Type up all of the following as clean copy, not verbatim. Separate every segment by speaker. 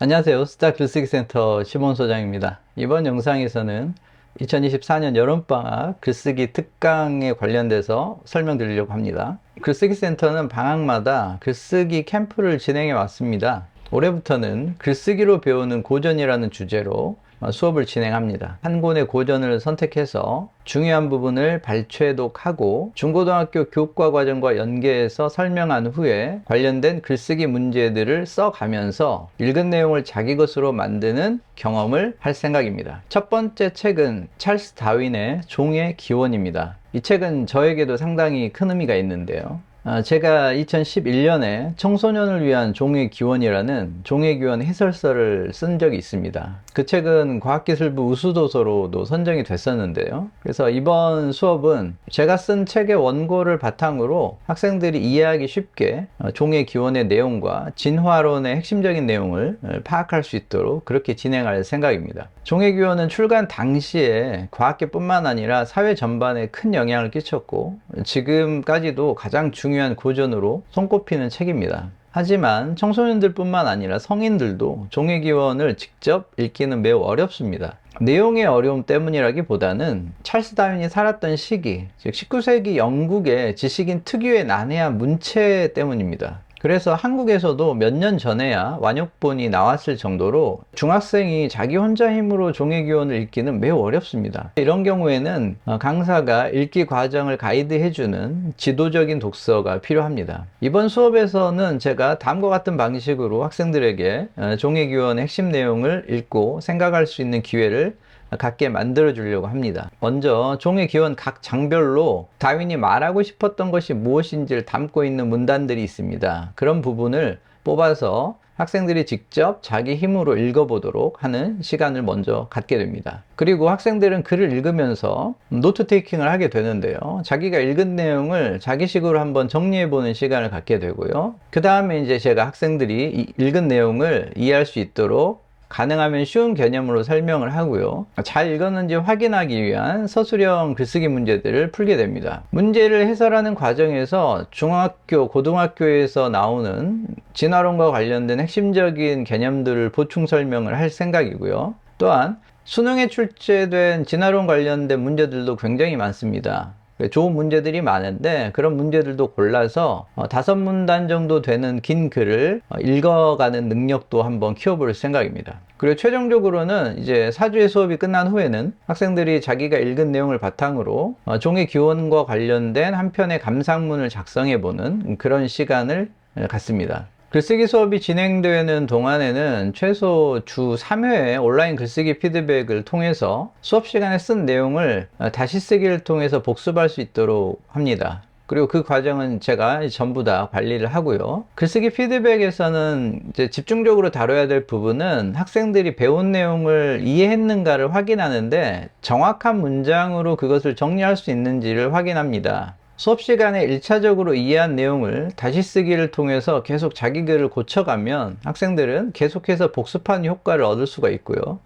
Speaker 1: 안녕하세요. 스타 글쓰기 센터 심원 소장입니다. 이번 영상에서는 2024년 여름방학 글쓰기 특강에 관련돼서 설명드리려고 합니다. 글쓰기 센터는 방학마다 글쓰기 캠프를 진행해 왔습니다. 올해부터는 글쓰기로 배우는 고전이라는 주제로 수업을 진행합니다. 한 권의 고전을 선택해서 중요한 부분을 발췌독하고 중고등학교 교과 과정과 연계해서 설명한 후에 관련된 글쓰기 문제들을 써가면서 읽은 내용을 자기 것으로 만드는 경험을 할 생각입니다. 첫 번째 책은 찰스 다윈의 종의 기원입니다. 이 책은 저에게도 상당히 큰 의미가 있는데요. 제가 2011년에 청소년을 위한 종의 기원이라는 종의 기원 해설서를 쓴 적이 있습니다. 그 책은 과학기술부 우수도서로도 선정이 됐었는데요. 그래서 이번 수업은 제가 쓴 책의 원고를 바탕으로 학생들이 이해하기 쉽게 종의 기원의 내용과 진화론의 핵심적인 내용을 파악할 수 있도록 그렇게 진행할 생각입니다. 종의 기원은 출간 당시에 과학계뿐만 아니라 사회 전반에 큰 영향을 끼쳤고 지금까지도 가장 중요한 고전으로 손꼽히는 책입니다. 하지만 청소년들 뿐만 아니라 성인들도 종의 기원을 직접 읽기는 매우 어렵습니다. 내용의 어려움 때문이라기보다는 찰스 다윈이 살았던 시기, 즉 19세기 영국의 지식인 특유의 난해한 문체 때문입니다. 그래서 한국에서도 몇 년 전에야 완역본이 나왔을 정도로 중학생이 자기 혼자 힘으로 종의 기원을 읽기는 매우 어렵습니다. 이런 경우에는 강사가 읽기 과정을 가이드해주는 지도적인 독서가 필요합니다. 이번 수업에서는 제가 다음과 같은 방식으로 학생들에게 종의 기원의 핵심 내용을 읽고 생각할 수 있는 기회를 갖게 만들어 주려고 합니다. 먼저 종의 기원 각 장별로 다윈이 말하고 싶었던 것이 무엇인지를 담고 있는 문단들이 있습니다. 그런 부분을 뽑아서 학생들이 직접 자기 힘으로 읽어보도록 하는 시간을 먼저 갖게 됩니다. 그리고 학생들은 글을 읽으면서 노트 테이킹을 하게 되는데요. 자기가 읽은 내용을 자기식으로 한번 정리해보는 시간을 갖게 되고요. 그 다음에 이제 제가 학생들이 읽은 내용을 이해할 수 있도록 가능하면 쉬운 개념으로 설명을 하고요. 잘 읽었는지 확인하기 위한 서술형 글쓰기 문제들을 풀게 됩니다. 문제를 해설하는 과정에서 중학교, 고등학교에서 나오는 진화론과 관련된 핵심적인 개념들을 보충 설명을 할 생각이고요. 또한 수능에 출제된 진화론 관련된 문제들도 굉장히 많습니다. 좋은 문제들이 많은데 그런 문제들도 골라서 5문단 정도 되는 긴 글을 읽어가는 능력도 한번 키워볼 생각입니다. 그리고 최종적으로는 이제 4주의 수업이 끝난 후에는 학생들이 자기가 읽은 내용을 바탕으로 종의 기원과 관련된 한 편의 감상문을 작성해보는 그런 시간을 갖습니다. 글쓰기 수업이 진행되는 동안에는 최소 주 3회의 온라인 글쓰기 피드백을 통해서 수업 시간에 쓴 내용을 다시 쓰기를 통해서 복습할 수 있도록 합니다. 그리고 그 과정은 제가 전부 다 관리를 하고요. 글쓰기 피드백에서는 이제 집중적으로 다뤄야 될 부분은 학생들이 배운 내용을 이해했는가를 확인하는데 정확한 문장으로 그것을 정리할 수 있는지를 확인합니다. 수업 시간에 1차적으로 이해한 내용을 다시 쓰기를 통해서 계속 자기 글을 고쳐가면 학생들은 계속해서 복습하는 효과를 얻을 수가 있고요.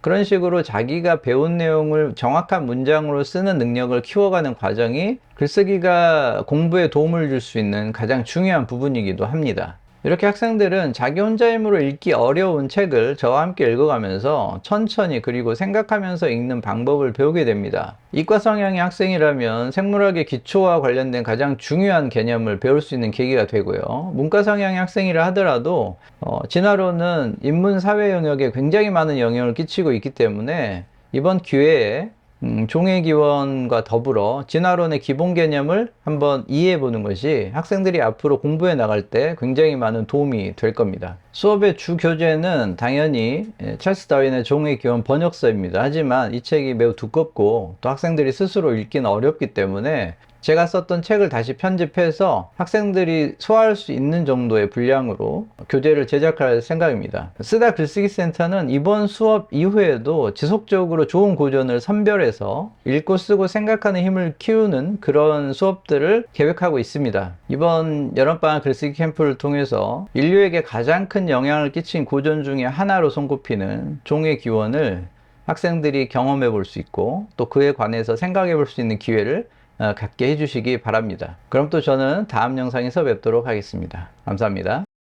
Speaker 1: 그런 식으로 자기가 배운 내용을 정확한 문장으로 쓰는 능력을 키워가는 과정이 글쓰기가 공부에 도움을 줄 수 있는 가장 중요한 부분이기도 합니다. 이렇게 학생들은 자기 혼자 힘으로 읽기 어려운 책을 저와 함께 읽어가면서 천천히 그리고 생각하면서 읽는 방법을 배우게 됩니다. 이과 성향의 학생이라면 생물학의 기초와 관련된 가장 중요한 개념을 배울 수 있는 계기가 되고요. 문과 성향의 학생이라 하더라도 진화론은 인문 사회 영역에 굉장히 많은 영향을 끼치고 있기 때문에 이번 기회에 종의 기원과 더불어 진화론의 기본 개념을 한번 이해해 보는 것이 학생들이 앞으로 공부해 나갈 때 굉장히 많은 도움이 될 겁니다. 수업의 주 교재는 당연히 찰스 다윈의 종의 기원 번역서입니다. 하지만 이 책이 매우 두껍고 또 학생들이 스스로 읽기는 어렵기 때문에 제가 썼던 책을 다시 편집해서 학생들이 소화할 수 있는 정도의 분량으로 교재를 제작할 생각입니다. 스타 글쓰기 센터는 이번 수업 이후에도 지속적으로 좋은 고전을 선별해서 읽고 쓰고 생각하는 힘을 키우는 그런 수업들을 계획하고 있습니다. 이번 여름방학 글쓰기 캠프를 통해서 인류에게 가장 큰 영향을 끼친 고전 중에 하나로 손꼽히는 종의 기원을 학생들이 경험해 볼 수 있고 또 그에 관해서 생각해 볼 수 있는 기회를 갖게 해주시기 바랍니다. 그럼 또 저는 다음 영상에서 뵙도록 하겠습니다. 감사합니다.